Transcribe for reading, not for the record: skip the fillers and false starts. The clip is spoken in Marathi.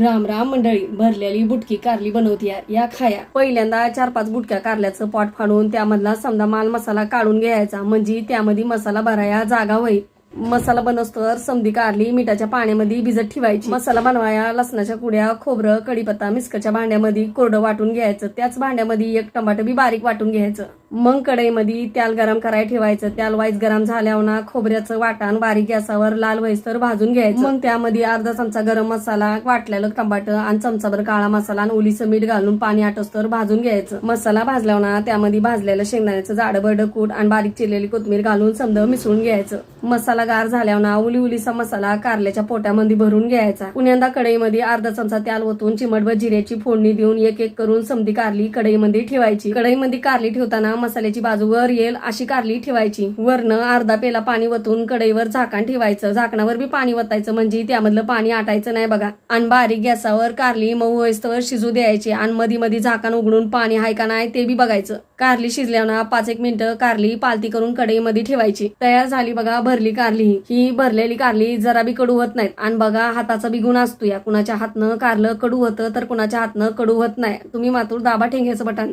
राम राम मंडळी, भरलेली बुटकी कारली बनवतीया, या खाया। पहिल्यांदा 4-5 बुटक्या कारल्याचं पॉट फाडून त्यामधला समजा माल मसाला काढून घ्यायचा, म्हणजे त्यामध्ये मसाला भराया जागा होईल। मसाला बनवस्तोवर समधी कारली मिठाच्या पाण्यामध्ये भिजत ठेवायची। मसाला बनवाया लसणाच्या कुड्या, खोबरं, कढीपत्ता मिक्सरच्या भांड्यामध्ये कोरडं वाटून घ्यायचं। त्याच भांड्यामध्ये 1 टमाटर बी बारीक वाटून घ्यायचं। मग कढईमध्ये तेल गरम करायला ठेवायचं। तेल वाईज गरम झाल्यावर ना खोबऱ्याचं वाटण बारीक गॅसावर लाल व्हायस्तर भाजून घ्यायचं। मग त्यामध्ये अर्धा चमचा गरम मसाला, वाटलेलं टमाटर आणि चमचाभर काळा मसाला आणि ओलीचं मीठ घालून पाणी आटोस्तर भाजून घ्यायचं। मसाला भाजल्यावर ना त्यामध्ये भाजलेलं शेंगदाण्याचं जाडभर कूट आणि बारीक चिरलेली कोथिंबीर घालून समजा मिसळून घ्यायचं। मसाला गार झाल्यावर ना उलीचा मसाला कारल्याच्या पोट्यामध्ये भरून घ्यायचा। पुण्यांदा कढईमध्ये अर्धा चमचा तेल ओतून चिमटभर जिऱ्याची फोडणी देऊन एक एक करून समधी कारली कढईमध्ये ठेवायची। कढईमध्ये कारली ठेवताना मसाल्याची बाजू वर येईल अशी कारली ठेवायची। वरनं अर्धा पेला पाणी वतून कढईवर झाकण ठेवायचं। झाकणावर बी पाणी वतायचं, म्हणजे त्यामधलं पाणी आटायचं नाही बघा। आणि बारीक गॅसावर कारली मऊ होईस्तवर शिजू द्यायची आणि मध्ये मध्ये झाकण उघडून पाणी आहे का नाही ते बी बघायचं। कारली शिजल्यावर 5-1 मिनिटं कारली पालती करून कढईमध्ये ठेवायची। तयार झाली बघा भरली कारली। ही भरलेली कारली जरा बी कडू होत नाहीत आणि बघा हाताचा बी गुण असतो या। कुणाच्या हातनं कारलं कडू होतं तर कुणाच्या हातनं कडू होत नाही। तुम्ही मात्र दाबा ठेंग्याचं बटन।